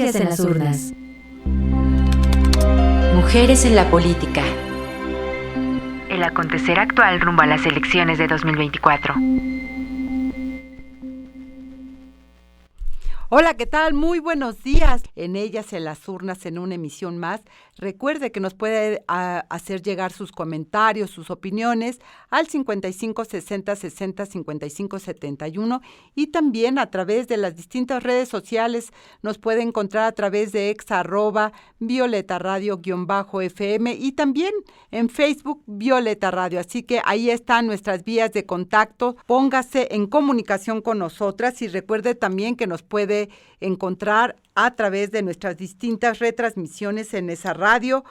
ellas en las urnas. Mujeres en la política. El acontecer actual rumbo a las elecciones de 2024. Hola, ¿qué tal? Muy buenos días. En ellas, en las urnas, en una emisión más. Recuerde que nos puede hacer llegar sus comentarios, sus opiniones al 55 60 60 55 71 y también a través de las distintas redes sociales. Nos puede encontrar a través de @VioletaRadio_FM y también en Facebook Violeta Radio. Así que ahí están nuestras vías de contacto. Póngase en comunicación con nosotras y recuerde también que nos puede encontrar a través de nuestras distintas retransmisiones en esa radio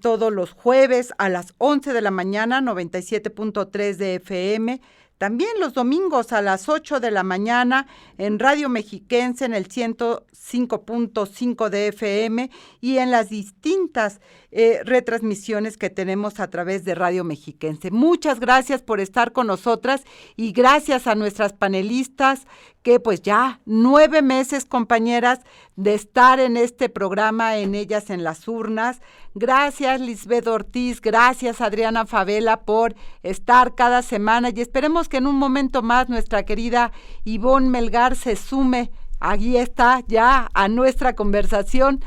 todos los jueves a las 11 de la mañana, 97.3 de FM. También los domingos a las 8 de la mañana en Radio Mexiquense en el 105.5 de FM y en las distintas retransmisiones que tenemos a través de Radio Mexiquense. Muchas gracias por estar con nosotras y gracias a nuestras panelistas que pues ya 9 meses, compañeras, de estar en este programa, en ellas en las urnas. Gracias, Lisbeth Ortiz, gracias, Adriana Favela, por estar cada semana y esperemos que en un momento más nuestra querida Ivonne Melgar se sume, ahí está ya a nuestra conversación.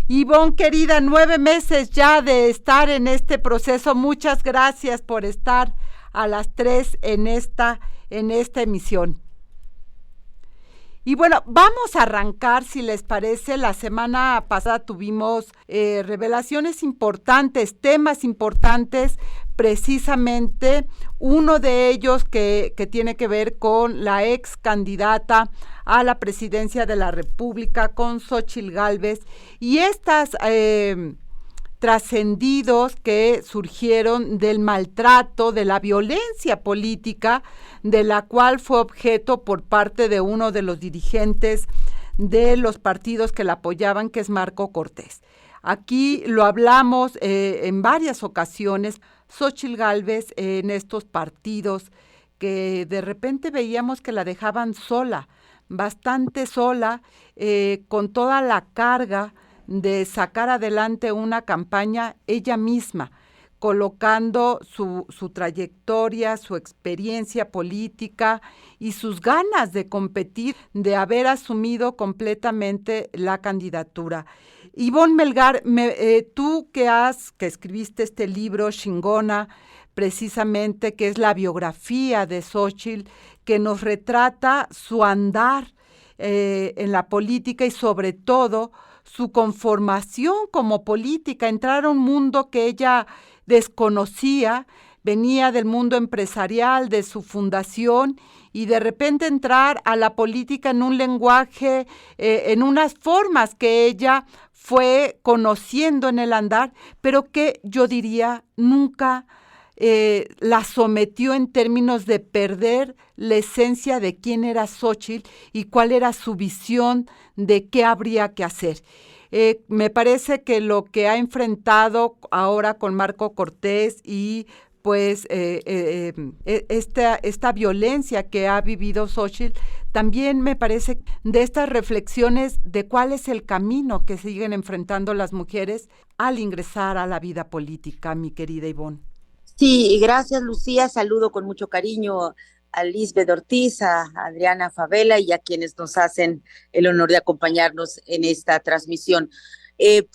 Ivonne, querida, 9 meses ya de estar en este proceso, muchas gracias por estar a las 3 en esta emisión. Y bueno, vamos a arrancar, si les parece. La semana pasada tuvimos revelaciones importantes, temas importantes, precisamente uno de ellos que tiene que ver con la ex candidata a la presidencia de la República, con Xóchitl Gálvez, y estas trascendidos que surgieron del maltrato, de la violencia política, de la cual fue objeto por parte de uno de los dirigentes de los partidos que la apoyaban, que es Marco Cortés. Aquí lo hablamos en varias ocasiones. Xóchitl Gálvez en estos partidos que de repente veíamos que la dejaban sola, bastante sola, con toda la carga de sacar adelante una campaña ella misma, colocando su trayectoria, su experiencia política y sus ganas de competir, de haber asumido completamente la candidatura. Ivonne Melgar, tú que escribiste este libro, Chingona, precisamente, que es la biografía de Xóchitl, que nos retrata su andar en la política y sobre todo su conformación como política, entrar a un mundo que ella desconocía, venía del mundo empresarial, de su fundación, y de repente entrar a la política en un lenguaje, en unas formas que ella fue conociendo en el andar, pero que yo diría nunca la sometió en términos de perder la esencia de quién era Xóchitl y cuál era su visión de qué habría que hacer. Me parece que lo que ha enfrentado ahora con Marco Cortés y pues esta violencia que ha vivido Xóchitl, también me parece de estas reflexiones de cuál es el camino que siguen enfrentando las mujeres al ingresar a la vida política, mi querida Ivonne. Sí, gracias, Lucía. Saludo con mucho cariño a Lisbeth Ortiz, a Adriana Favela y a quienes nos hacen el honor de acompañarnos en esta transmisión.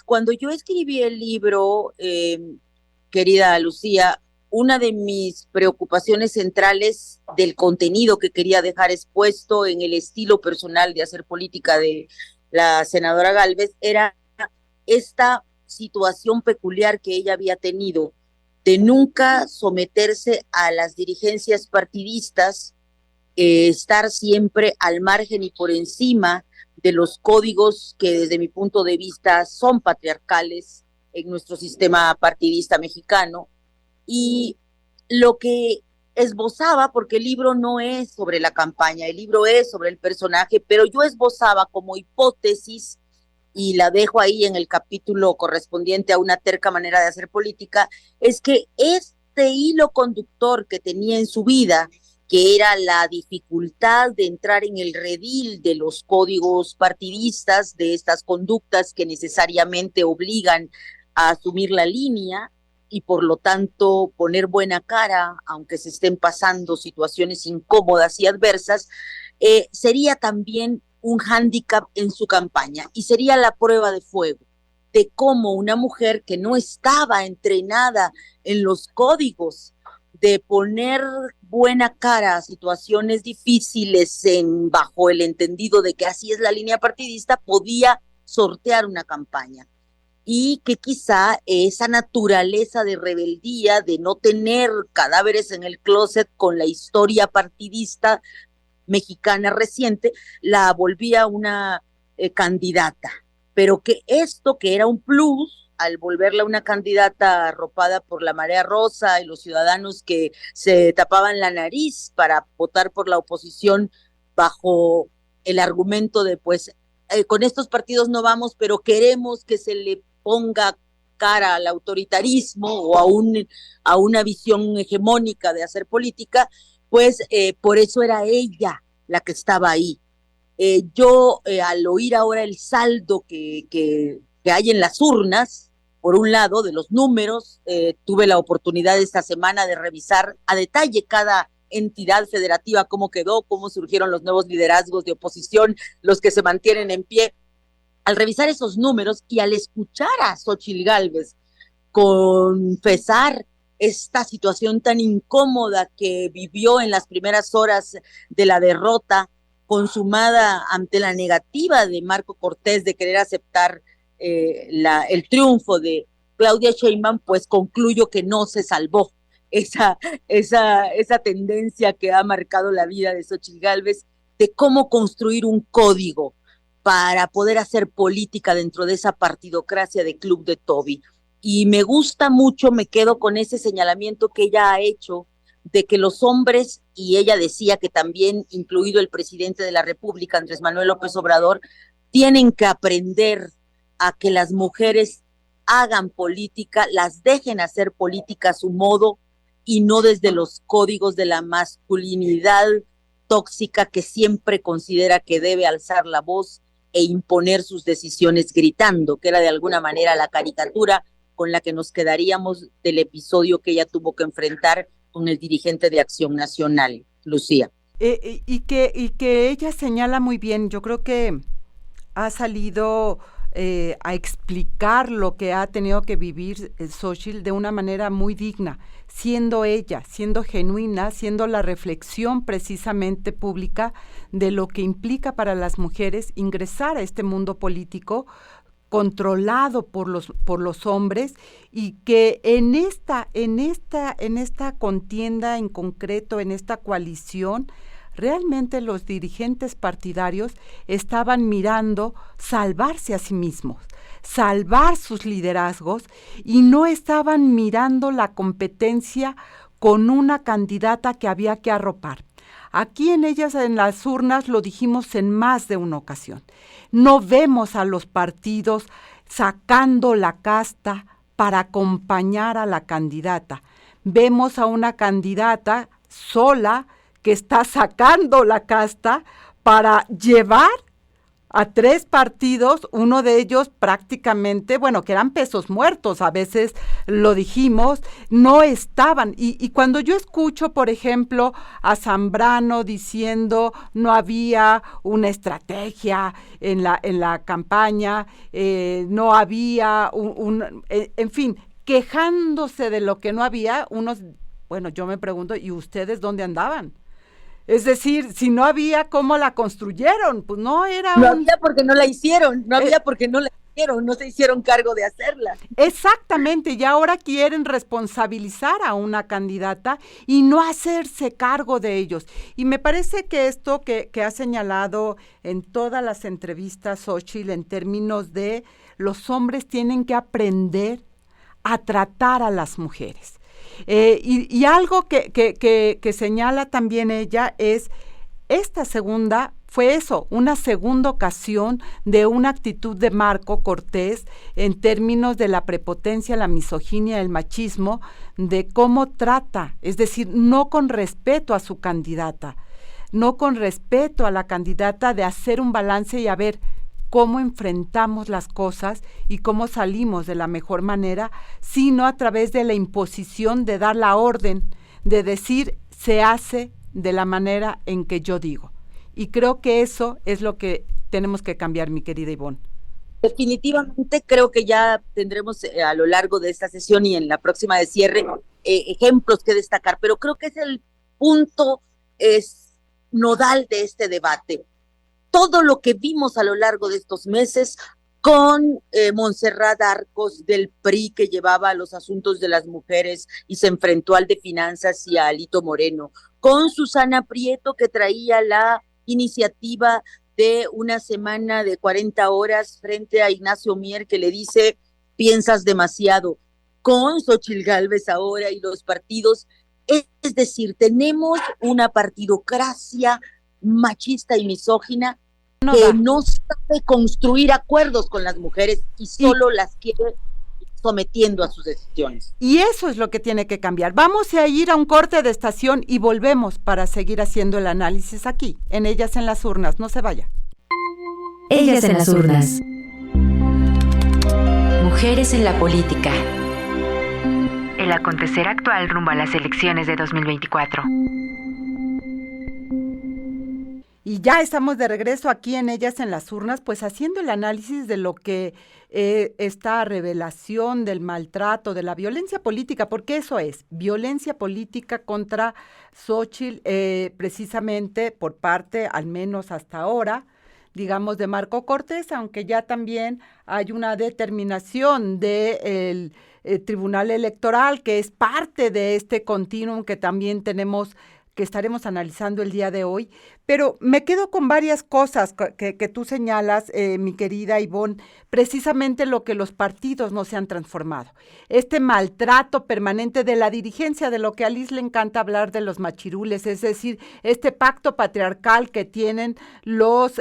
Cuando yo escribí el libro, querida Lucía, una de mis preocupaciones centrales del contenido que quería dejar expuesto en el estilo personal de hacer política de la senadora Gálvez era esta situación peculiar que ella había tenido de nunca someterse a las dirigencias partidistas, estar siempre al margen y por encima de los códigos que desde mi punto de vista son patriarcales en nuestro sistema partidista mexicano. Y lo que esbozaba, porque el libro no es sobre la campaña, el libro es sobre el personaje, pero yo esbozaba como hipótesis, y la dejo ahí en el capítulo correspondiente a una terca manera de hacer política, es que este hilo conductor que tenía en su vida, que era la dificultad de entrar en el redil de los códigos partidistas, de estas conductas que necesariamente obligan a asumir la línea y por lo tanto poner buena cara, aunque se estén pasando situaciones incómodas y adversas, sería también un hándicap en su campaña y sería la prueba de fuego de cómo una mujer que no estaba entrenada en los códigos de poner buena cara a situaciones difíciles bajo el entendido de que así es la línea partidista, podía sortear una campaña. Y que quizá esa naturaleza de rebeldía, de no tener cadáveres en el closet con la historia partidista mexicana reciente, la volvía una candidata. Pero que esto, que era un plus, al volverla una candidata arropada por la marea rosa y los ciudadanos que se tapaban la nariz para votar por la oposición bajo el argumento de pues con estos partidos no vamos, pero queremos que se le ponga cara al autoritarismo o a una visión hegemónica de hacer política, pues por eso era ella la que estaba ahí. Yo al oír ahora el saldo que hay en las urnas, por un lado, de los números, tuve la oportunidad esta semana de revisar a detalle cada entidad federativa, cómo quedó, cómo surgieron los nuevos liderazgos de oposición, los que se mantienen en pie. Al revisar esos números y al escuchar a Xóchitl Gálvez confesar esta situación tan incómoda que vivió en las primeras horas de la derrota, consumada ante la negativa de Marco Cortés de querer aceptar el triunfo de Claudia Sheinbaum, pues concluyo que no se salvó esa tendencia que ha marcado la vida de Xóchitl Gálvez de cómo construir un código para poder hacer política dentro de esa partidocracia de Club de Toby. Y me gusta mucho, me quedo con ese señalamiento que ella ha hecho de que los hombres, y ella decía que también incluido el presidente de la República, Andrés Manuel López Obrador, tienen que aprender a que las mujeres hagan política, las dejen hacer política a su modo y no desde los códigos de la masculinidad tóxica que siempre considera que debe alzar la voz e imponer sus decisiones gritando, que era de alguna manera la caricatura con la que nos quedaríamos del episodio que ella tuvo que enfrentar con el dirigente de Acción Nacional, Lucía. Y que ella señala muy bien, yo creo que ha salido a explicar lo que ha tenido que vivir Xóchitl de una manera muy digna, siendo ella, siendo genuina, siendo la reflexión precisamente pública de lo que implica para las mujeres ingresar a este mundo político controlado por los hombres, y que en esta contienda en concreto, en esta coalición, realmente los dirigentes partidarios estaban mirando salvarse a sí mismos, salvar sus liderazgos, y no estaban mirando la competencia con una candidata que había que arropar. Aquí en las urnas lo dijimos en más de una ocasión. No vemos a los partidos sacando la casta para acompañar a la candidata. Vemos a una candidata sola que está sacando la casta para llevar a 3 partidos, uno de ellos prácticamente, bueno, que eran pesos muertos, a veces lo dijimos, no estaban. Y cuando yo escucho, por ejemplo, a Zambrano diciendo no había una estrategia en la campaña, no había en fin, quejándose de lo que no había, bueno, yo me pregunto, ¿y ustedes dónde andaban? Es decir, si no había, ¿cómo la construyeron? Pues no era No había porque no la hicieron, no había porque no la hicieron, no se hicieron cargo de hacerla. Exactamente, y ahora quieren responsabilizar a una candidata y no hacerse cargo de ellos. Y me parece que esto que ha señalado en todas las entrevistas Xóchitl en términos de los hombres tienen que aprender a tratar a las mujeres. Y algo que señala también ella es esta segunda fue eso, una segunda ocasión de una actitud de Marco Cortés en términos de la prepotencia, la misoginia, el machismo, de cómo trata, es decir, no con respeto a su candidata, no con respeto a la candidata, de hacer un balance y a ver cómo enfrentamos las cosas y cómo salimos de la mejor manera, sino a través de la imposición de dar la orden, de decir se hace de la manera en que yo digo. Y creo que eso es lo que tenemos que cambiar, mi querida Ivonne. Definitivamente creo que ya tendremos a lo largo de esta sesión y en la próxima de cierre ejemplos que destacar, pero creo que es el punto nodal de este debate. Todo lo que vimos a lo largo de estos meses con Montserrat Arcos del PRI, que llevaba los asuntos de las mujeres y se enfrentó al de finanzas y a Alito Moreno, con Susana Prieto, que traía la iniciativa de una semana de 40 horas frente a Ignacio Mier, que le dice piensas demasiado, con Xóchitl Gálvez ahora y los partidos. Es decir, tenemos una partidocracia machista y misógina que no sabe construir acuerdos con las mujeres y solo las quiere sometiendo a sus decisiones. Y eso es lo que tiene que cambiar. Vamos a ir a un corte de estación y volvemos para seguir haciendo el análisis aquí, en Ellas en las Urnas. No se vaya. Ellas en las Urnas. Mujeres en la política. El acontecer actual rumbo a las elecciones de 2024. Y ya estamos de regreso aquí en Ellas en las Urnas, pues haciendo el análisis de lo que esta revelación del maltrato, de la violencia política, porque eso es, violencia política contra Xóchitl, precisamente por parte, al menos hasta ahora, digamos, de Marco Cortés, aunque ya también hay una determinación del Tribunal Electoral, que es parte de este continuum que también tenemos, que estaremos analizando el día de hoy, pero me quedo con varias cosas que tú señalas, mi querida Ivonne, precisamente lo que los partidos no se han transformado. Este maltrato permanente de la dirigencia, de lo que a Liz le encanta hablar de los machirules, es decir, este pacto patriarcal que tienen los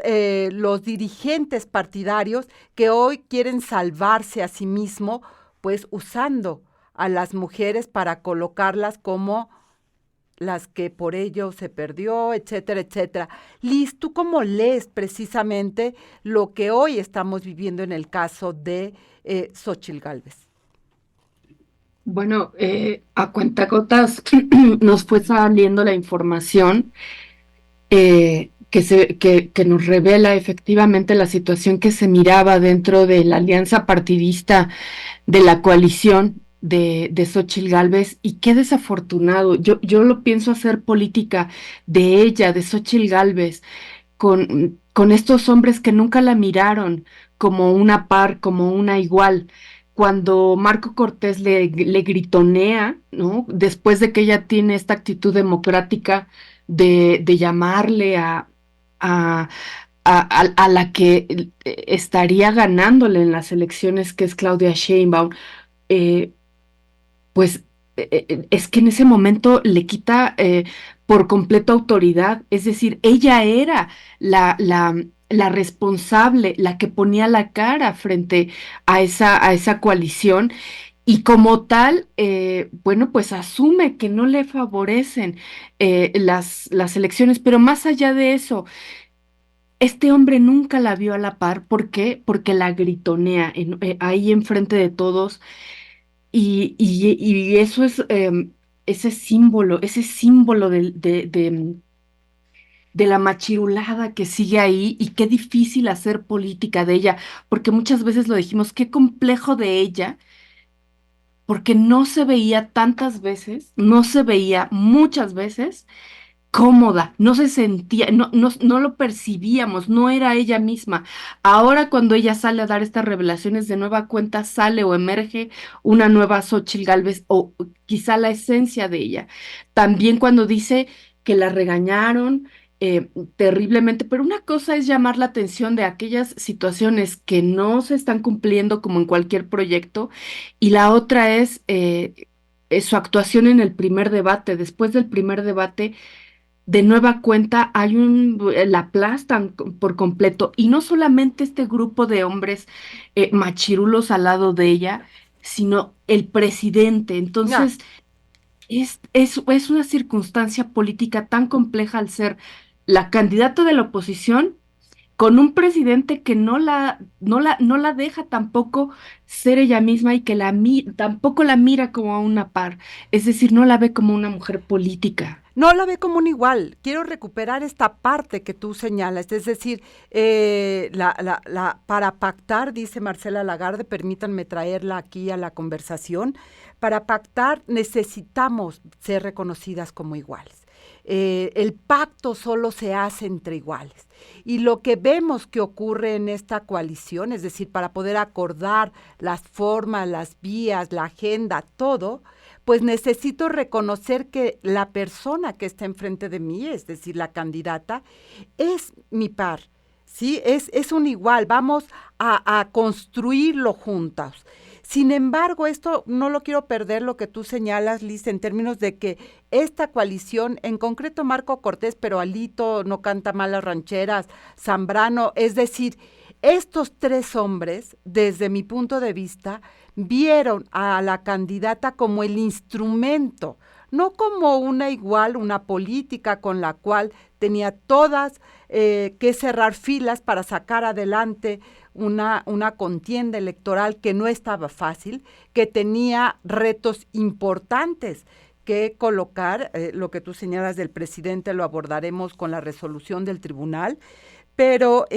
dirigentes partidarios que hoy quieren salvarse a sí mismos, pues usando a las mujeres para colocarlas como las que por ello se perdió, etcétera, etcétera. Liz, ¿tú cómo lees precisamente lo que hoy estamos viviendo en el caso de Xóchitl Gálvez? Bueno, a cuentagotas nos fue saliendo la información que nos revela efectivamente la situación que se miraba dentro de la alianza partidista de la coalición de Xóchitl Gálvez, y qué desafortunado. Yo lo pienso hacer política de ella, de Xóchitl Gálvez, con estos hombres que nunca la miraron como una par, como una igual. Cuando Marco Cortés le gritonea, ¿no? Después de que ella tiene esta actitud democrática de llamarle a la que estaría ganándole en las elecciones, que es Claudia Sheinbaum, pues es que en ese momento le quita por completo autoridad. Es decir, ella era la responsable, la que ponía la cara frente a esa coalición, y como tal, bueno, pues asume que no le favorecen las elecciones, pero más allá de eso, este hombre nunca la vio a la par. ¿Por qué? Porque la gritonea ahí enfrente de todos. Y eso es ese símbolo de la machirulada que sigue ahí, y qué difícil hacer política de ella, porque muchas veces lo dijimos, qué complejo de ella, porque no se veía tantas veces, no se veía muchas veces cómoda, no se sentía, no lo percibíamos, no era ella misma. Ahora, cuando ella sale a dar estas revelaciones, de nueva cuenta sale o emerge una nueva Xóchitl Gálvez, o quizá la esencia de ella. También cuando dice que la regañaron terriblemente, pero una cosa es llamar la atención de aquellas situaciones que no se están cumpliendo como en cualquier proyecto, y la otra es su actuación en el primer debate. Después del primer debate de nueva cuenta la aplastan por completo. Y no solamente este grupo de hombres machirulos al lado de ella, sino el presidente. Ya. Entonces, es una circunstancia política tan compleja al ser la candidata de la oposición con un presidente que no la deja tampoco ser ella misma y que tampoco la mira como a una par, es decir, no la ve como una mujer política. No la ve como un igual. Quiero recuperar esta parte que tú señalas. Es decir, para pactar, dice Marcela Lagarde, permítanme traerla aquí a la conversación, para pactar necesitamos ser reconocidas como iguales. El pacto solo se hace entre iguales. Y lo que vemos que ocurre en esta coalición, es decir, para poder acordar las formas, las vías, la agenda, todo, pues necesito reconocer que la persona que está enfrente de mí, es decir, la candidata, es mi par, ¿sí? Es un igual, vamos a construirlo juntos. Sin embargo, esto no lo quiero perder lo que tú señalas, Liz, en términos de que esta coalición, en concreto Marco Cortés, pero Alito no canta mal las rancheras, Zambrano, es decir, estos tres hombres, desde mi punto de vista, vieron a la candidata como el instrumento, no como una igual, una política con la cual tenía todas que cerrar filas para sacar adelante una contienda electoral que no estaba fácil, que tenía retos importantes que colocar, lo que tú señalas del presidente lo abordaremos con la resolución del tribunal, pero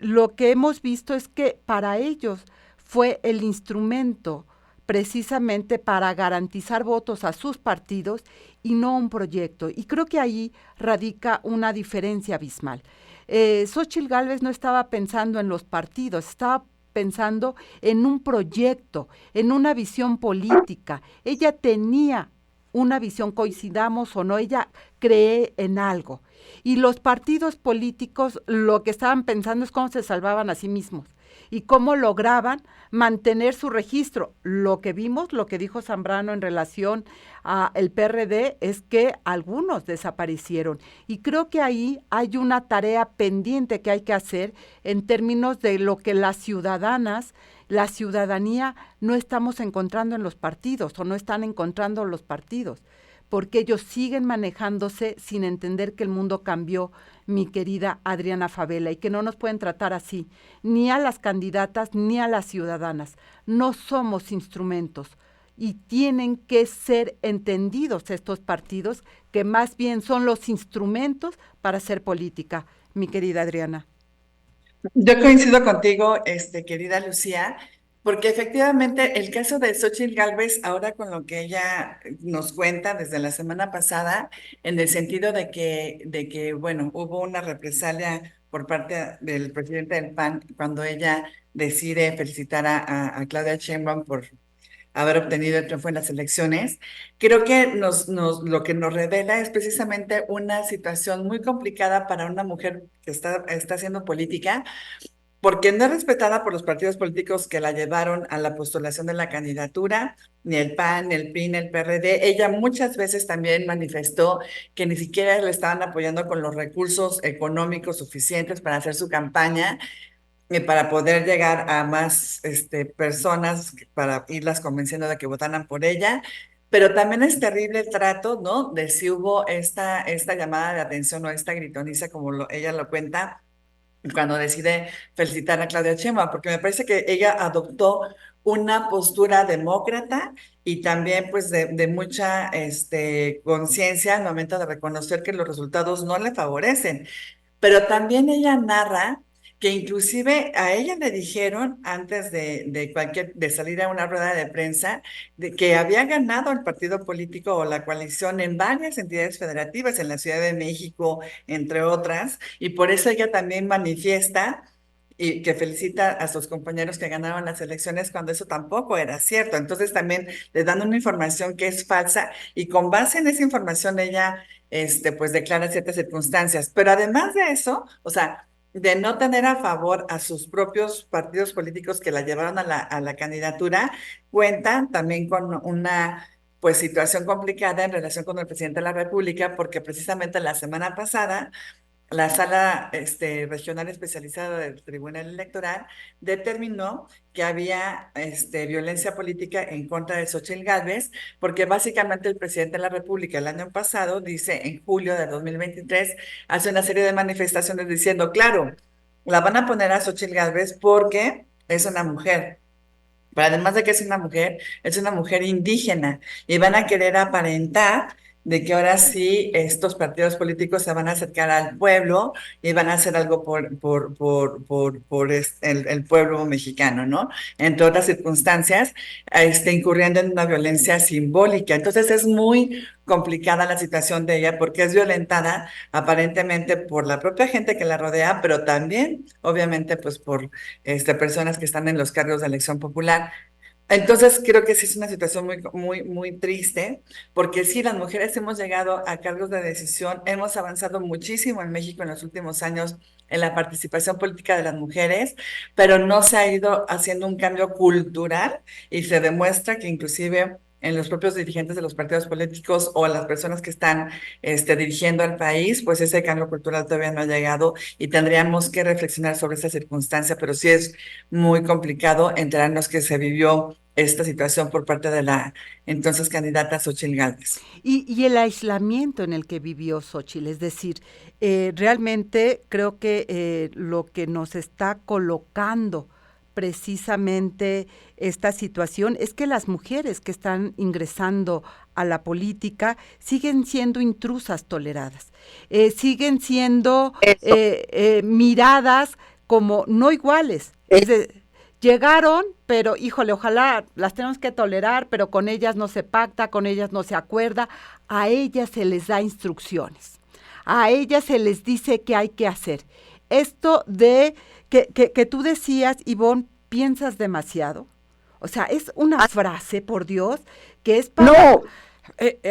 lo que hemos visto es que para ellos fue el instrumento precisamente para garantizar votos a sus partidos y no un proyecto. Y creo que ahí radica una diferencia abismal. Xóchitl Gálvez no estaba pensando en los partidos, estaba pensando en un proyecto, en una visión política. Ella tenía una visión, coincidamos o no, ella cree en algo. Y los partidos políticos lo que estaban pensando es cómo se salvaban a sí mismos y cómo lograban mantener su registro. Lo que vimos, lo que dijo Zambrano en relación al PRD, es que algunos desaparecieron. Y creo que ahí hay una tarea pendiente que hay que hacer en términos de lo que las ciudadanas, la ciudadanía no estamos encontrando en los partidos o no están encontrando los partidos, porque ellos siguen manejándose sin entender que el mundo cambió, mi querida Adriana Favela, y que no nos pueden tratar así, ni a las candidatas ni a las ciudadanas. No somos instrumentos y tienen que ser entendidos estos partidos, que más bien son los instrumentos para hacer política, mi querida Adriana. Yo coincido contigo, querida Lucía, porque efectivamente el caso de Xóchitl Gálvez, ahora con lo que ella nos cuenta desde la semana pasada, en el sentido de que, bueno, hubo una represalia por parte del presidente del PAN cuando ella decide felicitar a Claudia Sheinbaum por haber obtenido el triunfo en las elecciones. Creo que lo que nos revela es precisamente una situación muy complicada para una mujer que está haciendo política, porque no es respetada por los partidos políticos que la llevaron a la postulación de la candidatura, ni el PAN, ni el PRI, ni el PRD. Ella muchas veces también manifestó que ni siquiera le estaban apoyando con los recursos económicos suficientes para hacer su campaña, para poder llegar a más personas, para irlas convenciendo de que votaran por ella. Pero también es terrible el trato, ¿no? De si hubo esta llamada de atención o esta gritoniza, como ella lo cuenta, cuando decide felicitar a Claudia Sheinbaum, porque me parece que ella adoptó una postura demócrata y también pues de mucha conciencia al momento de reconocer que los resultados no le favorecen. Pero también ella narra que inclusive a ella le dijeron antes de salir a una rueda de prensa de que había ganado el partido político o la coalición en varias entidades federativas en la Ciudad de México, entre otras, y por eso ella también manifiesta y que felicita a sus compañeros que ganaron las elecciones cuando eso tampoco era cierto. Entonces también le dan una información que es falsa y con base en esa información ella pues declara ciertas circunstancias. Pero además de eso, o sea, de no tener a favor a sus propios partidos políticos que la llevaron a la candidatura, cuentan también con pues situación complicada en relación con el presidente de la República, porque precisamente la semana pasada la sala regional especializada del Tribunal Electoral determinó que había violencia política en contra de Xóchitl Gálvez, porque básicamente el presidente de la República el año pasado, dice en julio de 2023, hace una serie de manifestaciones diciendo, claro, la van a poner a Xóchitl Gálvez porque es una mujer. Pero además de que es una mujer indígena y van a querer aparentar de que ahora sí estos partidos políticos se van a acercar al pueblo y van a hacer algo por el pueblo mexicano, ¿no? Entre otras circunstancias, incurriendo en una violencia simbólica. Entonces es muy complicada la situación de ella porque es violentada aparentemente por la propia gente que la rodea, pero también, obviamente, pues por personas que están en los cargos de elección popular. Entonces, creo que sí es una situación muy triste, porque sí, las mujeres hemos llegado a cargos de decisión, hemos avanzado muchísimo en México en los últimos años en la participación política de las mujeres, pero no se ha ido haciendo un cambio cultural y se demuestra que inclusive en los propios dirigentes de los partidos políticos o las personas que están dirigiendo al país, pues ese cambio cultural todavía no ha llegado y tendríamos que reflexionar sobre esa circunstancia, pero sí es muy complicado enterarnos que se vivió esta situación por parte de la entonces candidata Xóchitl Gálvez. Y el aislamiento en el que vivió Xóchitl, es decir, realmente creo que lo que nos está colocando precisamente esta situación es que las mujeres que están ingresando a la política siguen siendo intrusas toleradas, siguen siendo miradas como no iguales. Llegaron, pero híjole, ojalá las tenemos que tolerar, pero con ellas no se pacta, con ellas no se acuerda, a ellas se les da instrucciones, a ellas se les dice qué hay que hacer. Esto de que tú decías, Ivonne, piensas demasiado. O sea, es una frase, por Dios, que es para... No.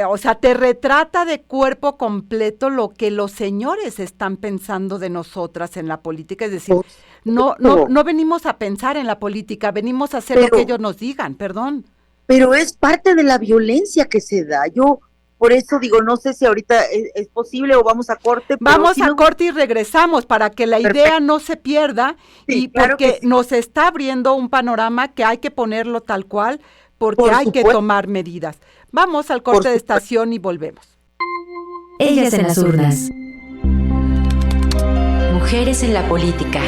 O sea, te retrata de cuerpo completo lo que los señores están pensando de nosotras en la política. Es decir, no venimos a pensar en la política, venimos a hacer lo que ellos nos digan, perdón. Pero es parte de la violencia que se da. Yo por eso digo, no sé si ahorita es posible o vamos a corte. Vamos a corte y regresamos para que la idea no se pierda y porque nos está abriendo un panorama que hay que ponerlo tal cual, porque hay que tomar medidas. Vamos al corte de estación y volvemos. Ellas en las urnas. Mujeres en la política.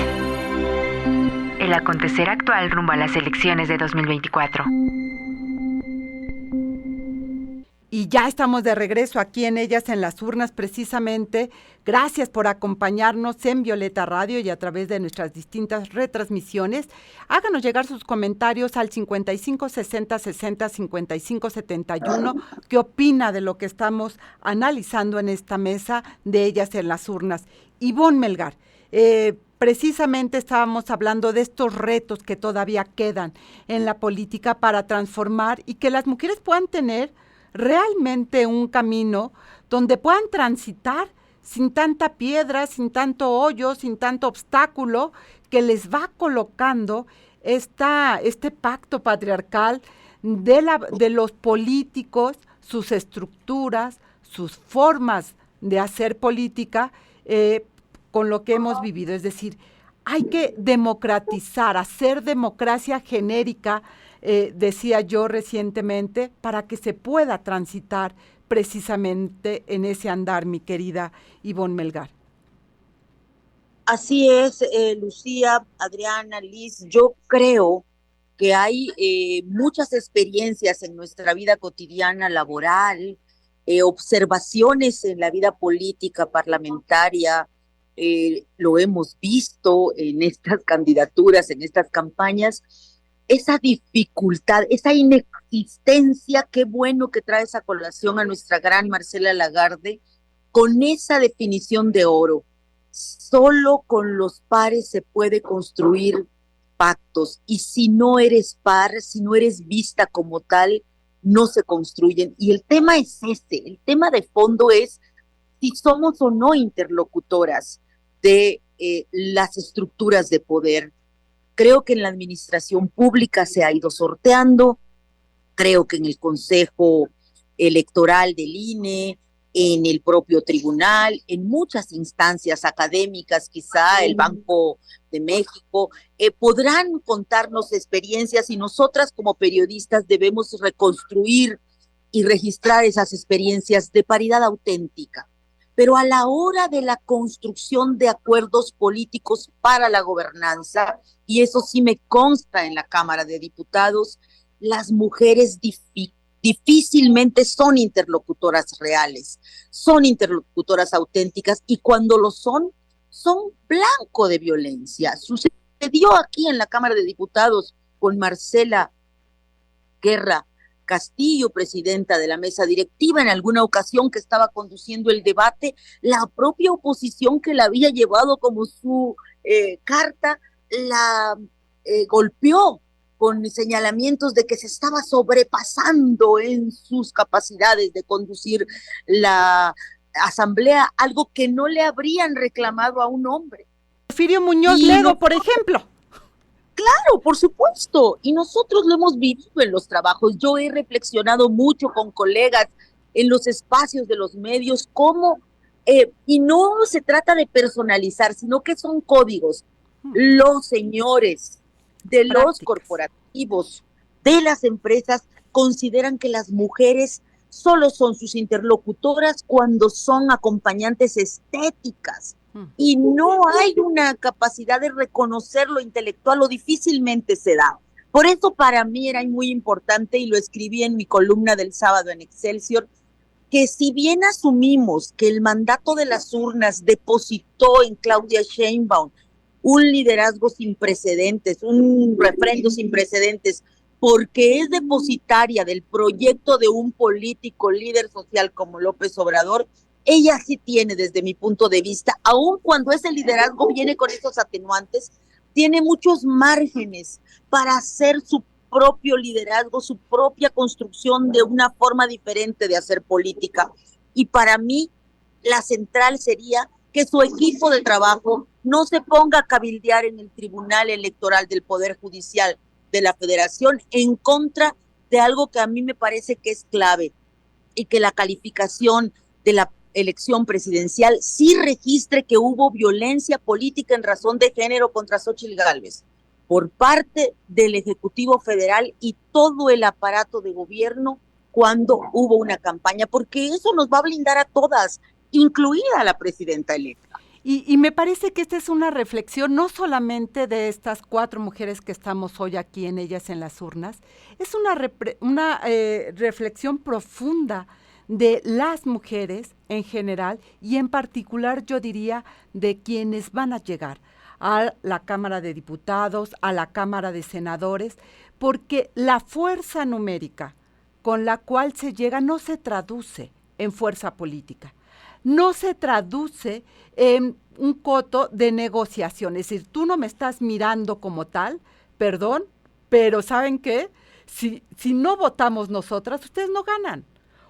El acontecer actual rumbo a las elecciones de 2024. Y ya estamos de regreso aquí en Ellas en las urnas, precisamente. Gracias por acompañarnos en Violeta Radio y a través de nuestras distintas retransmisiones. Háganos llegar sus comentarios al 55 60 60 55 71. ¿Qué opina de lo que estamos analizando en esta mesa de Ellas en las urnas? Ivonne Melgar, precisamente estábamos hablando de estos retos que todavía quedan en la política para transformar y que las mujeres puedan tener realmente un camino donde puedan transitar sin tanta piedra, sin tanto hoyo, sin tanto obstáculo que les va colocando este pacto patriarcal de los políticos, sus estructuras, sus formas de hacer política con lo que hemos vivido. Es decir, hay que democratizar, hacer democracia genérica, decía yo recientemente, para que se pueda transitar precisamente en ese andar, mi querida Ivonne Melgar. Así es, Lucía, Adriana, Liz, yo creo que hay muchas experiencias en nuestra vida cotidiana, laboral, observaciones en la vida política, parlamentaria, lo hemos visto en estas candidaturas, en estas campañas, esa dificultad, esa inexistencia, qué bueno que trae esa colación a nuestra gran Marcela Lagarde, con esa definición de oro. Solo con los pares se puede construir pactos, y si no eres par, si no eres vista como tal, no se construyen. Y el tema es el tema de fondo es si somos o no interlocutoras de las estructuras de poder. Creo que en la administración pública se ha ido sorteando, creo que en el Consejo electoral del INE, en el propio tribunal, en muchas instancias académicas, quizá el Banco de México, podrán contarnos experiencias y nosotras como periodistas debemos reconstruir y registrar esas experiencias de paridad auténtica. Pero a la hora de la construcción de acuerdos políticos para la gobernanza, y eso sí me consta en la Cámara de Diputados, las mujeres difícilmente son interlocutoras reales, son interlocutoras auténticas y cuando lo son blanco de violencia. Sucedió aquí en la Cámara de Diputados con Marcela Guerra Castillo, presidenta de la mesa directiva, en alguna ocasión que estaba conduciendo el debate, la propia oposición que la había llevado como su carta, la golpeó con señalamientos de que se estaba sobrepasando en sus capacidades de conducir la asamblea, algo que no le habrían reclamado a un hombre. Porfirio Muñoz Ledo, por ejemplo. Claro, por supuesto, y nosotros lo hemos vivido en los trabajos. Yo he reflexionado mucho con colegas en los espacios de los medios, cómo, y no se trata de personalizar, sino que son códigos. Los señores de los corporativos, de las empresas, consideran que las mujeres solo son sus interlocutoras cuando son acompañantes estéticas. Y no hay una capacidad de reconocerlo intelectual o difícilmente se da. Por eso para mí era muy importante, y lo escribí en mi columna del sábado en Excelsior, que si bien asumimos que el mandato de las urnas depositó en Claudia Sheinbaum un liderazgo sin precedentes, un refrendo sin precedentes, porque es depositaria del proyecto de un político líder social como López Obrador, ella sí tiene, desde mi punto de vista, aun cuando ese liderazgo viene con esos atenuantes, tiene muchos márgenes para hacer su propio liderazgo, su propia construcción de una forma diferente de hacer política. Y para mí, la central sería que su equipo de trabajo no se ponga a cabildear en el Tribunal Electoral del Poder Judicial de la Federación en contra de algo que a mí me parece que es clave, y que la calificación de la elección presidencial sí registre que hubo violencia política en razón de género contra Xóchitl Gálvez por parte del Ejecutivo Federal y todo el aparato de gobierno cuando hubo una campaña, porque eso nos va a blindar a todas, incluida a la presidenta electa. Y me parece que esta es una reflexión no solamente de estas 4 mujeres que estamos hoy aquí en Ellas en las Urnas, es una reflexión profunda de las mujeres en general y en particular yo diría de quienes van a llegar a la Cámara de Diputados, a la Cámara de Senadores, porque la fuerza numérica con la cual se llega no se traduce en fuerza política, no se traduce en un coto de negociación, es decir, tú no me estás mirando como tal, perdón, pero ¿saben qué? Si no votamos nosotras, ustedes no ganan.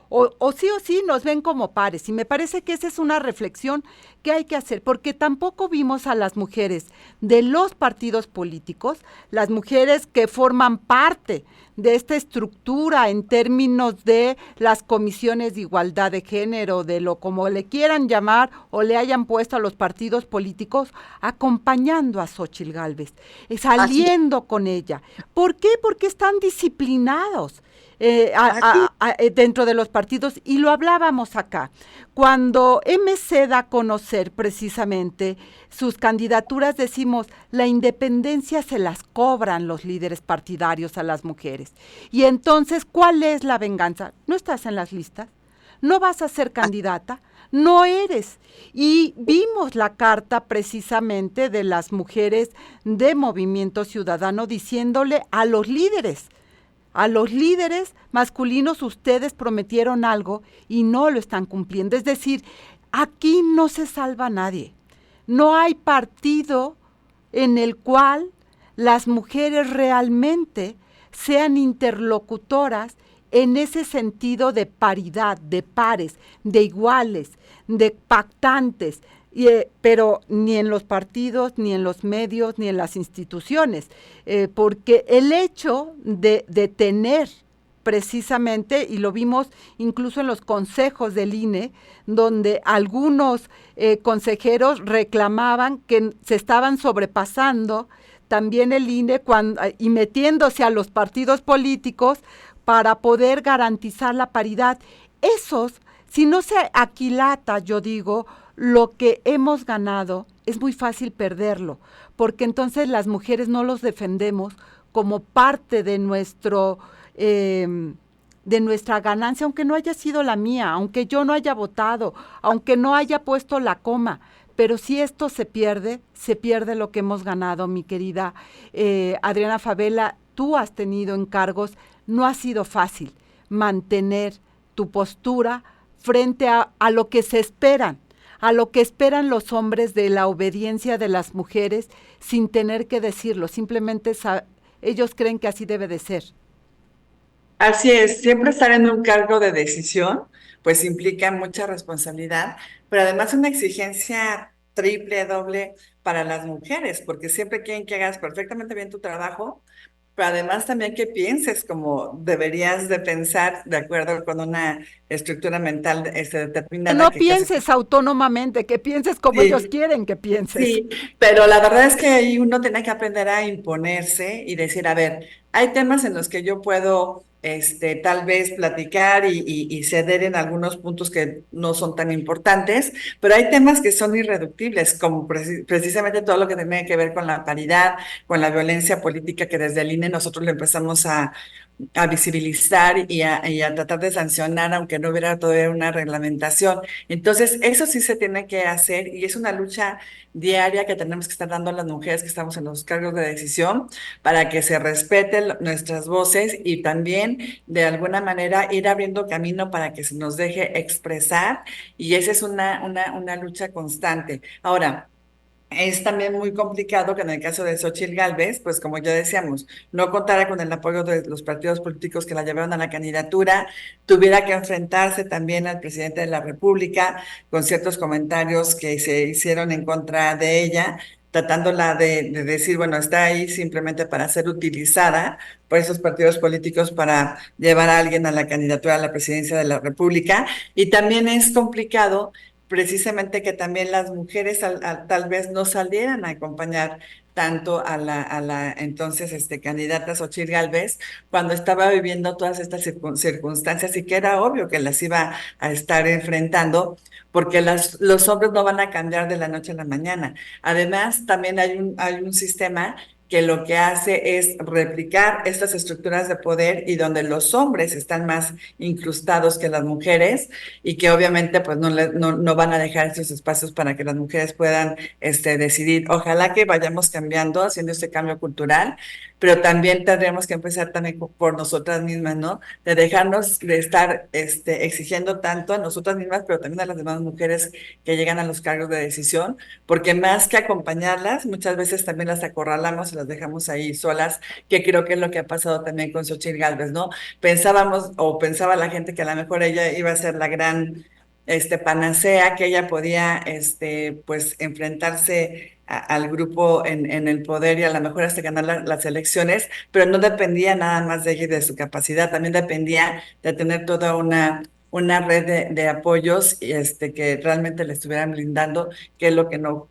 O sí nos ven como pares, y me parece que esa es una reflexión que hay que hacer, porque tampoco vimos a las mujeres de los partidos políticos, las mujeres que forman parte de esta estructura en términos de las comisiones de igualdad de género, de lo como le quieran llamar o le hayan puesto a los partidos políticos, acompañando a Xóchitl Gálvez, saliendo con ella. ¿Por qué? Porque están disciplinados. Dentro de los partidos, y lo hablábamos acá, cuando MC da a conocer precisamente sus candidaturas, decimos, la independencia se las cobran los líderes partidarios a las mujeres, y entonces, ¿cuál es la venganza? No estás en las listas, no vas a ser candidata, no eres, y vimos la carta precisamente de las mujeres de Movimiento Ciudadano diciéndole a los líderes masculinos, ustedes prometieron algo y no lo están cumpliendo. Es decir, aquí no se salva a nadie. No hay partido en el cual las mujeres realmente sean interlocutoras en ese sentido de paridad, de pares, de iguales, de pactantes, pero ni en los partidos, ni en los medios, ni en las instituciones, porque el hecho de tener precisamente, y lo vimos incluso en los consejos del INE, donde algunos consejeros reclamaban que se estaban sobrepasando también el INE y metiéndose a los partidos políticos para poder garantizar la paridad. Si no se aquilata, yo digo, lo que hemos ganado, es muy fácil perderlo, porque entonces las mujeres no los defendemos como parte de nuestra ganancia, aunque no haya sido la mía, aunque yo no haya votado, aunque no haya puesto la coma. Pero si esto se pierde lo que hemos ganado, mi querida Adriana Favela. Tú has tenido encargos, no ha sido fácil mantener tu postura frente a lo que se esperan, a lo que esperan los hombres de la obediencia de las mujeres sin tener que decirlo, simplemente ellos creen que así debe de ser. Así es, siempre estar en un cargo de decisión, pues implica mucha responsabilidad, pero además una exigencia triple, doble para las mujeres, porque siempre quieren que hagas perfectamente bien tu trabajo, pero además también que pienses como deberías de pensar de acuerdo con una estructura mental Que determinada. no pienses autónomamente, que pienses como Sí. ellos quieren que pienses. Sí, pero la verdad es que ahí uno tiene que aprender a imponerse y decir, a ver, hay temas en los que yo puedo, tal vez platicar y ceder en algunos puntos que no son tan importantes, pero hay temas que son irreductibles, como precisamente todo lo que tiene que ver con la paridad, con la violencia política, que desde el INE nosotros lo empezamos a visibilizar y a tratar de sancionar, aunque no hubiera todavía una reglamentación. Entonces, eso sí se tiene que hacer y es una lucha diaria que tenemos que estar dando a las mujeres que estamos en los cargos de decisión para que se respeten nuestras voces y también de alguna manera ir abriendo camino para que se nos deje expresar, y esa es una lucha constante. Ahora, es también muy complicado que en el caso de Xóchitl Gálvez, pues como ya decíamos, no contara con el apoyo de los partidos políticos que la llevaron a la candidatura, tuviera que enfrentarse también al presidente de la República con ciertos comentarios que se hicieron en contra de ella, tratándola de decir, bueno, está ahí simplemente para ser utilizada por esos partidos políticos para llevar a alguien a la candidatura a la presidencia de la República. Y también es complicado precisamente que también las mujeres tal vez no salieran a acompañar tanto a la entonces candidata Xóchitl Gálvez cuando estaba viviendo todas estas circunstancias y que era obvio que las iba a estar enfrentando, porque los hombres no van a cambiar de la noche a la mañana. Además, también hay un sistema que lo que hace es replicar estas estructuras de poder y donde los hombres están más incrustados que las mujeres y que obviamente pues no van a dejar esos espacios para que las mujeres puedan decidir. Ojalá que vayamos cambiando, haciendo este cambio cultural, pero también tendremos que empezar también por nosotras mismas, ¿no? De dejarnos de estar exigiendo tanto a nosotras mismas, pero también a las demás mujeres que llegan a los cargos de decisión, porque más que acompañarlas, muchas veces también las acorralamos y las dejamos ahí solas, que creo que es lo que ha pasado también con Xóchitl Gálvez, ¿no? Pensábamos, o pensaba la gente que a lo mejor ella iba a ser la gran panacea, que ella podía pues enfrentarse al grupo en el poder y a lo mejor hasta ganar las elecciones, pero no dependía nada más de ella y de su capacidad, también dependía de tener toda una red de apoyos que realmente le estuvieran brindando, que es lo que no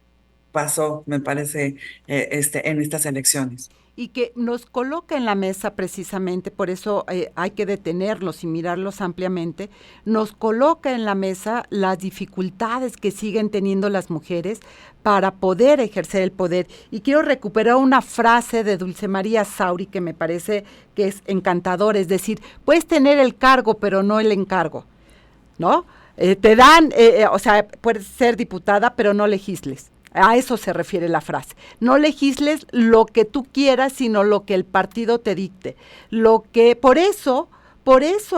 pasó, me parece, en estas elecciones. Y que nos coloca en la mesa precisamente, por eso hay que detenerlos y mirarlos ampliamente, nos coloca en la mesa las dificultades que siguen teniendo las mujeres para poder ejercer el poder. Y quiero recuperar una frase de Dulce María Sauri que me parece que es encantadora, es decir, puedes tener el cargo pero no el encargo, ¿no? Te dan, o sea, puedes ser diputada pero no legisles. A eso se refiere la frase. No legisles lo que tú quieras, sino lo que el partido te dicte. Por eso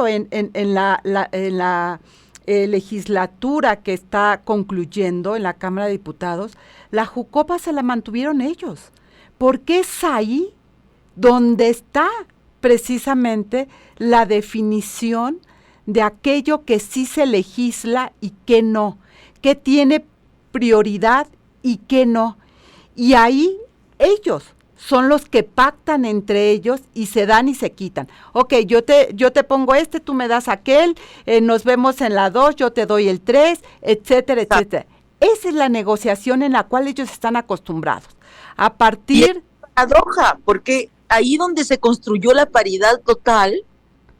en la legislatura que está concluyendo en la Cámara de Diputados, la Jucopa se la mantuvieron ellos. Porque es ahí donde está precisamente la definición de aquello que sí se legisla y que no, que tiene prioridad y que no. Y ahí ellos son los que pactan entre ellos y se dan y se quitan. Ok, yo te pongo tú me das aquel, nos vemos en la 2, yo te doy el 3, etcétera, etcétera. Esa es la negociación en la cual ellos están acostumbrados. A partir... Paradoja, porque ahí donde se construyó la paridad total,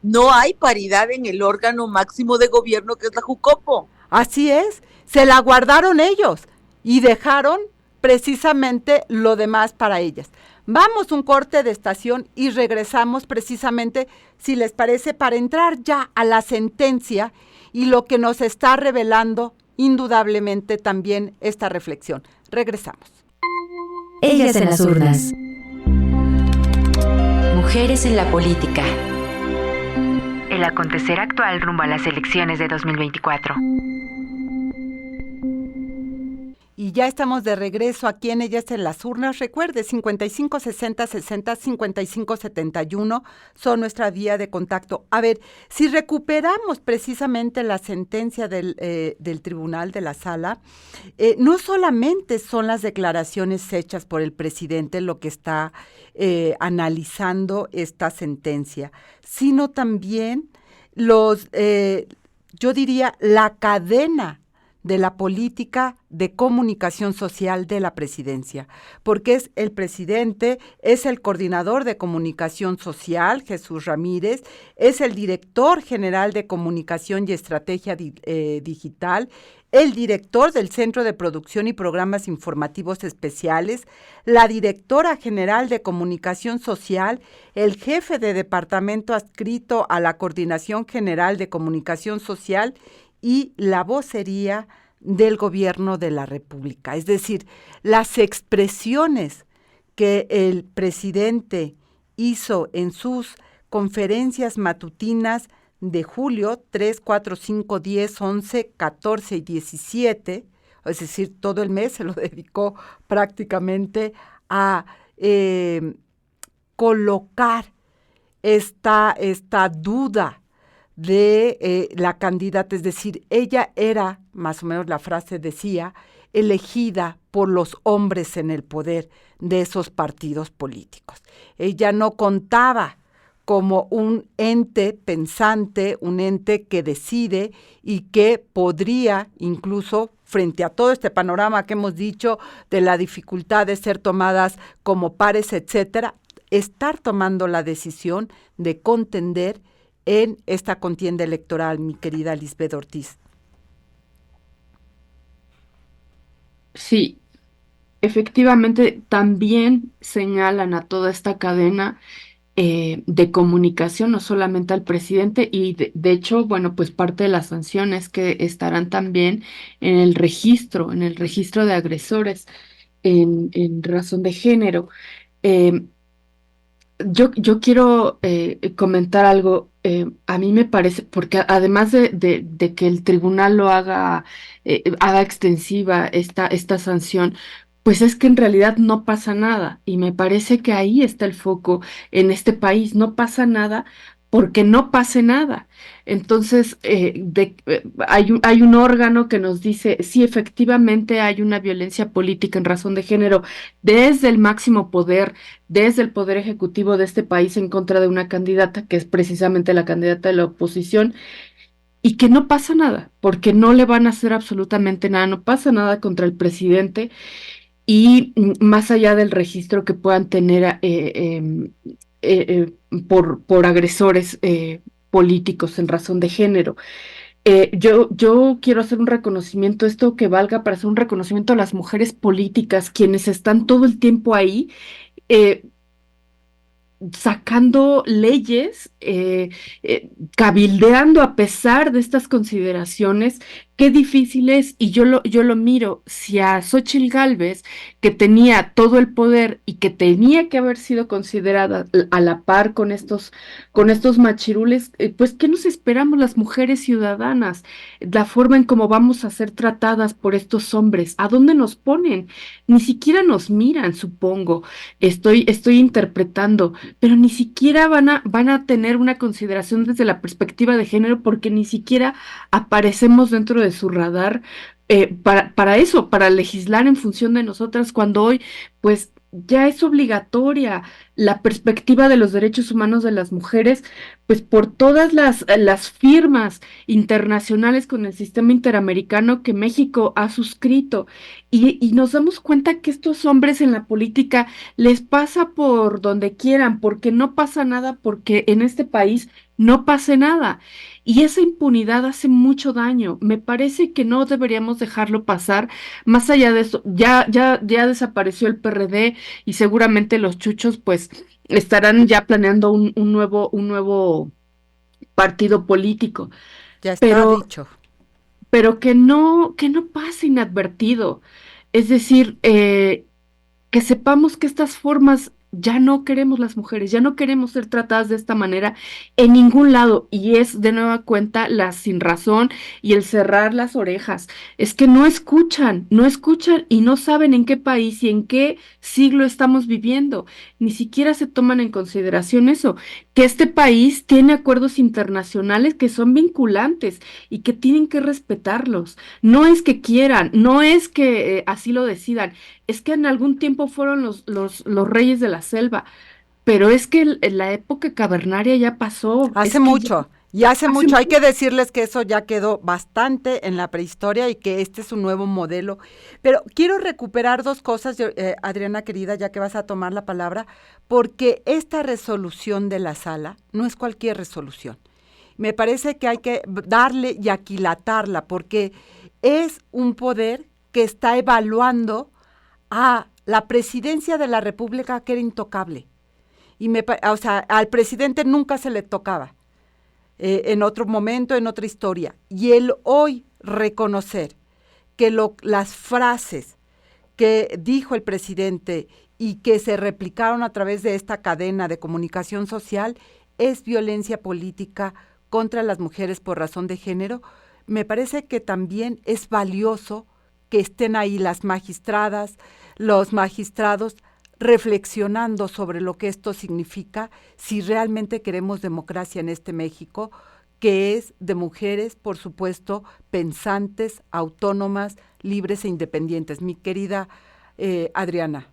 no hay paridad en el órgano máximo de gobierno que es la Jucopo. Así es, se la guardaron ellos y dejaron precisamente lo demás para ellas. Vamos un corte de estación y regresamos precisamente, si les parece, para entrar ya a la sentencia y lo que nos está revelando indudablemente también esta reflexión. Regresamos. Ellas en las urnas. Mujeres en la política. El acontecer actual rumbo a las elecciones de 2024. Y ya estamos de regreso aquí en Ellas en las urnas. Recuerde, 55 60 60 55 71 son nuestra vía de contacto. A ver, si recuperamos precisamente la sentencia del tribunal de la sala, no solamente son las declaraciones hechas por el presidente lo que está analizando esta sentencia, sino también yo diría, la cadena de la política de comunicación social de la presidencia, porque es el presidente, es el coordinador de comunicación social, Jesús Ramírez, es el director general de comunicación y estrategia digital, el director del Centro de Producción y Programas Informativos Especiales, la directora general de comunicación social, el jefe de departamento adscrito a la Coordinación General de Comunicación Social y la vocería del Gobierno de la República. Es decir, las expresiones que el presidente hizo en sus conferencias matutinas de julio 3, 4, 5, 10, 11, 14 y 17, es decir, todo el mes se lo dedicó prácticamente a colocar esta duda de la candidata, es decir, ella era, más o menos la frase decía, elegida por los hombres en el poder de esos partidos políticos. Ella no contaba como un ente pensante, un ente que decide y que podría incluso, frente a todo este panorama que hemos dicho de la dificultad de ser tomadas como pares, etcétera, estar tomando la decisión de contender en esta contienda electoral, mi querida Lisbeth Ortiz. Sí, efectivamente también señalan a toda esta cadena de comunicación, no solamente al presidente, y de hecho, bueno, pues parte de las sanciones que estarán también en el registro de agresores en razón de género. Yo quiero comentar algo. A mí me parece, porque además de que el tribunal lo haga extensiva esta sanción, pues es que en realidad no pasa nada. Y me parece que ahí está el foco en este país. No pasa nada porque no pase nada. Entonces, hay un órgano que nos dice, sí, efectivamente hay una violencia política en razón de género desde el máximo poder, desde el poder ejecutivo de este país en contra de una candidata, que es precisamente la candidata de la oposición, y que no pasa nada, porque no le van a hacer absolutamente nada, no pasa nada contra el presidente, y más allá del registro que puedan tener por agresores políticos en razón de género. Yo quiero hacer un reconocimiento, esto que valga para hacer un reconocimiento a las mujeres políticas, quienes están todo el tiempo ahí, sacando leyes, cabildeando a pesar de estas consideraciones. Qué difícil es, y yo lo miro, si a Xóchitl Gálvez, que tenía todo el poder y que tenía que haber sido considerada a la par con estos machirules, pues ¿qué nos esperamos las mujeres ciudadanas? La forma en cómo vamos a ser tratadas por estos hombres, ¿a dónde nos ponen? Ni siquiera nos miran, supongo, estoy interpretando, pero ni siquiera van a tener una consideración desde la perspectiva de género, porque ni siquiera aparecemos dentro de su radar para eso, para legislar en función de nosotras, cuando hoy, pues, ya es obligatoria la perspectiva de los derechos humanos de las mujeres, pues por todas las firmas internacionales con el sistema interamericano que México ha suscrito. Y nos damos cuenta que estos hombres en la política les pasa por donde quieran, porque no pasa nada, porque en este país no pase nada. Y esa impunidad hace mucho daño. Me parece que no deberíamos dejarlo pasar. Más allá de eso, ya desapareció el PRD y seguramente los chuchos pues estarán ya planeando un nuevo partido político, Ya está pero, dicho. pero que no pase inadvertido. Es decir, que sepamos que estas formas ya no queremos las mujeres, ya no queremos ser tratadas de esta manera en ningún lado. Y es de nueva cuenta la sin razón y el cerrar las orejas. Es que no escuchan y no saben en qué país y en qué siglo estamos viviendo. Ni siquiera se toman en consideración eso, que este país tiene acuerdos internacionales que son vinculantes y que tienen que respetarlos. No es que quieran, no es que así lo decidan, es que en algún tiempo fueron los reyes de la selva, pero es que la época cavernaria ya pasó, Hace es que ya mucho, y hace hace mucho. Hay que mucho. decirles que eso ya quedó bastante en la prehistoria y que este es un nuevo modelo. Pero quiero recuperar dos cosas, Adriana querida, ya que vas a tomar la palabra, porque esta resolución de la sala no es cualquier resolución. Me parece que hay que darle y aquilatarla, porque es un poder que está evaluando a la presidencia de la República, que era intocable. O sea, al presidente nunca se le tocaba en otro momento, en otra historia. Y el hoy reconocer que las frases que dijo el presidente y que se replicaron a través de esta cadena de comunicación social es violencia política contra las mujeres por razón de género, me parece que también es valioso que estén ahí las magistradas, los magistrados, reflexionando sobre lo que esto significa si realmente queremos democracia en este México, que es de mujeres, por supuesto, pensantes, autónomas, libres e independientes. Mi querida Adriana.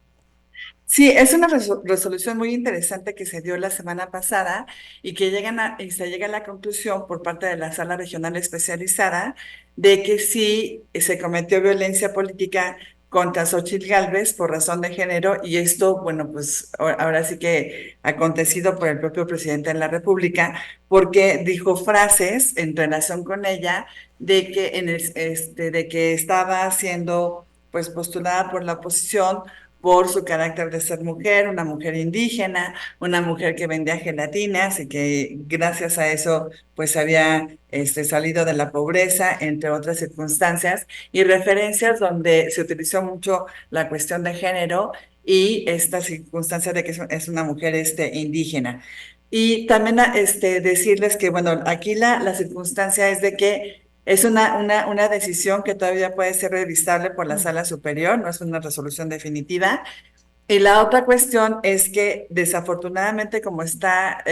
Sí, es una resolución muy interesante que se dio la semana pasada y que y se llega a la conclusión por parte de la Sala Regional Especializada de que sí se cometió violencia política contra Xóchitl Gálvez por razón de género, y esto, bueno, pues ahora sí que acontecido por el propio presidente de la República, porque dijo frases en relación con ella de que estaba siendo pues postulada por la oposición por su carácter de ser mujer, una mujer indígena, una mujer que vendía gelatinas y que gracias a eso pues había salido de la pobreza, entre otras circunstancias, y referencias donde se utilizó mucho la cuestión de género y esta circunstancia de que es una mujer indígena. Y también decirles que, bueno, aquí la circunstancia es de que es una decisión que todavía puede ser revisable por la sala superior, no es una resolución definitiva. Y la otra cuestión es que desafortunadamente como está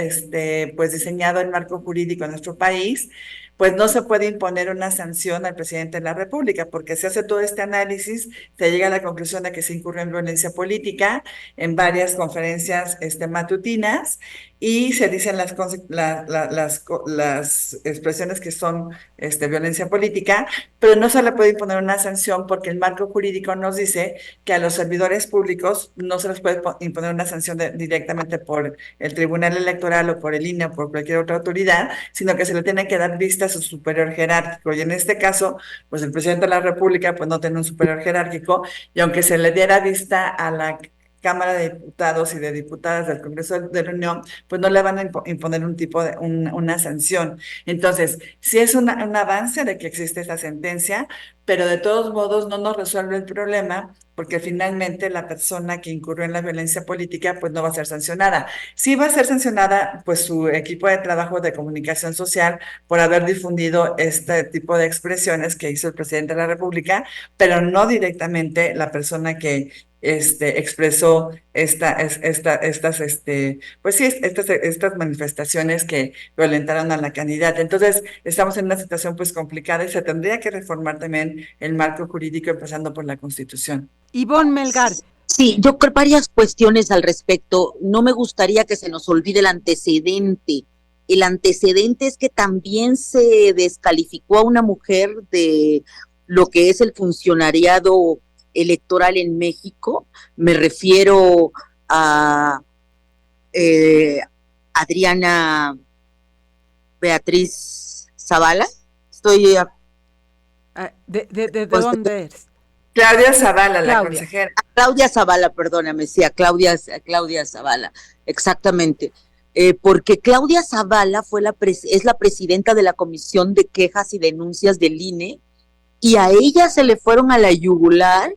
pues diseñado el marco jurídico en nuestro país, pues no se puede imponer una sanción al presidente de la República, porque se hace todo este análisis, se llega a la conclusión de que se incurre en violencia política en varias conferencias matutinas, y se dicen las expresiones que son violencia política, pero no se le puede imponer una sanción porque el marco jurídico nos dice que a los servidores públicos no se les puede imponer una sanción directamente por el Tribunal Electoral o por el INE o por cualquier otra autoridad, sino que se le tiene que dar vista a su superior jerárquico. Y en este caso, pues el presidente de la República pues no tiene un superior jerárquico, y aunque se le diera vista a la Cámara de Diputados y de Diputadas del Congreso de la Unión, pues no le van a imponer una sanción. Entonces, sí es un avance de que existe esta sentencia, pero de todos modos no nos resuelve el problema, porque finalmente la persona que incurrió en la violencia política pues no va a ser sancionada. Sí va a ser sancionada pues su equipo de trabajo de comunicación social por haber difundido este tipo de expresiones que hizo el presidente de la República, pero no directamente la persona que expresó pues sí, estas manifestaciones que violentaron a la candidata. Entonces, estamos en una situación pues complicada y se tendría que reformar también el marco jurídico, empezando por la Constitución. Ivonne Melgar, Sí, yo creo varias cuestiones al respecto. No me gustaría que se nos olvide el antecedente. El antecedente es que también se descalificó a una mujer de lo que es el funcionariado electoral en México. Me refiero a eh, Adriana Beatriz Zavala. Estoy ¿De pues, dónde eres? Claudia Zavala, la Claudia. consejera. Claudia Zavala, perdóname, sí, a Claudia Zavala, exactamente. Porque Claudia Zavala es la presidenta de la Comisión de Quejas y Denuncias del INE, y a ella se le fueron a la yugular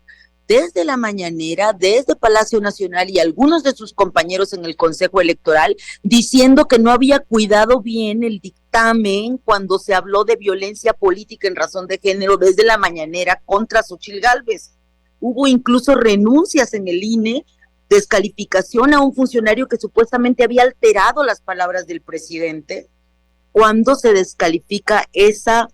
desde la mañanera, desde Palacio Nacional y algunos de sus compañeros en el Consejo Electoral, diciendo que no había cuidado bien el dictamen cuando se habló de violencia política en razón de género desde la mañanera contra Xóchitl Gálvez. Hubo incluso renuncias en el INE, descalificación a un funcionario que supuestamente había alterado las palabras del presidente. Cuando se descalifica esa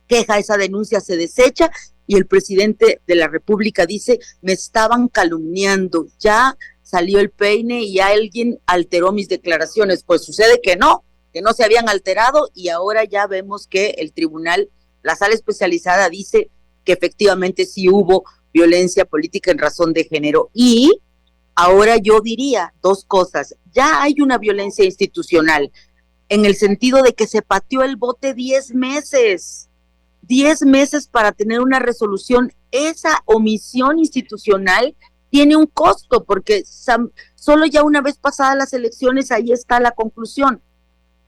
queja, esa denuncia se desecha y el presidente de la República dice, me estaban calumniando, ya salió el peine y alguien alteró mis declaraciones. Pues sucede que no se habían alterado, y ahora ya vemos que el tribunal, la sala especializada, dice que efectivamente sí hubo violencia política en razón de género. Y ahora yo diría dos cosas. Ya hay una violencia institucional, en el sentido de que se pateó el bote 10 meses para tener una resolución. Esa omisión institucional tiene un costo, porque solo ya una vez pasadas las elecciones, ahí está la conclusión.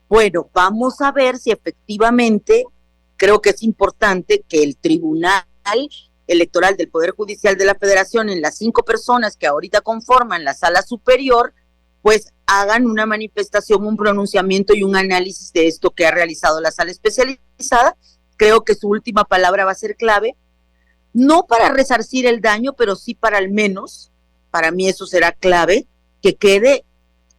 Bueno, vamos a ver si efectivamente, creo que es importante que el Tribunal Electoral del Poder Judicial de la Federación, en las 5 personas que ahorita conforman la Sala Superior, pues hagan una manifestación, un pronunciamiento y un análisis de esto que ha realizado la Sala Especializada. Creo que su última palabra va a ser clave, no para resarcir el daño, pero sí para al menos, para mí eso será clave, que quede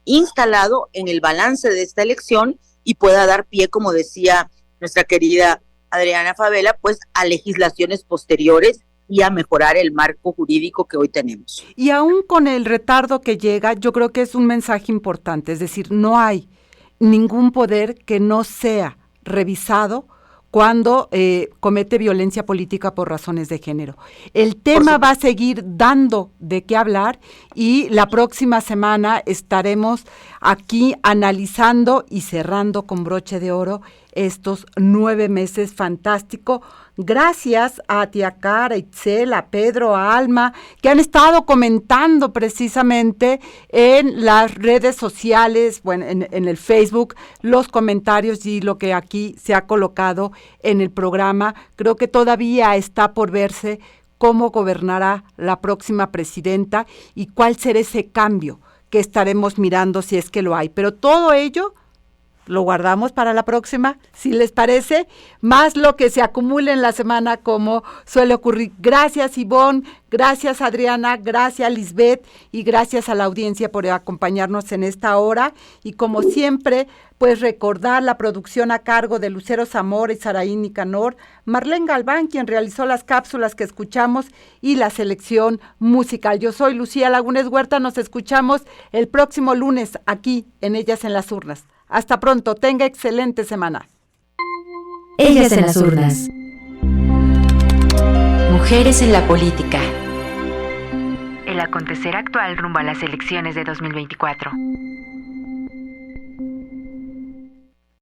instalado en el balance de esta elección y pueda dar pie, como decía nuestra querida Adriana Favela, pues a legislaciones posteriores y a mejorar el marco jurídico que hoy tenemos. Y aún con el retardo que llega, yo creo que es un mensaje importante, es decir, no hay ningún poder que no sea revisado cuando comete violencia política por razones de género. El tema va a seguir dando de qué hablar, y la próxima semana estaremos aquí analizando y cerrando con broche de oro estos 9 meses fantástico. Gracias a Tía Cara, a Itzel, a Pedro, a Alma, que han estado comentando precisamente en las redes sociales, bueno, en el Facebook, los comentarios y lo que aquí se ha colocado en el programa. Creo que todavía está por verse cómo gobernará la próxima presidenta y cuál será ese cambio que estaremos mirando, si es que lo hay. Pero todo ello lo guardamos para la próxima, si les parece, más lo que se acumule en la semana, como suele ocurrir. Gracias, Ivonne, gracias, Adriana, gracias, Lisbeth, y gracias a la audiencia por acompañarnos en esta hora. Y como siempre, pues recordar la producción a cargo de Lucero Zamora y Saraí Nicanor, Marlene Galván, quien realizó las cápsulas que escuchamos, y la selección musical. Yo soy Lucía Lagunes Huerta, nos escuchamos el próximo lunes aquí en Ellas en las Urnas. Hasta pronto, tenga excelente semana. Ellas en las urnas. Mujeres en la política. El acontecer actual rumbo a las elecciones de 2024.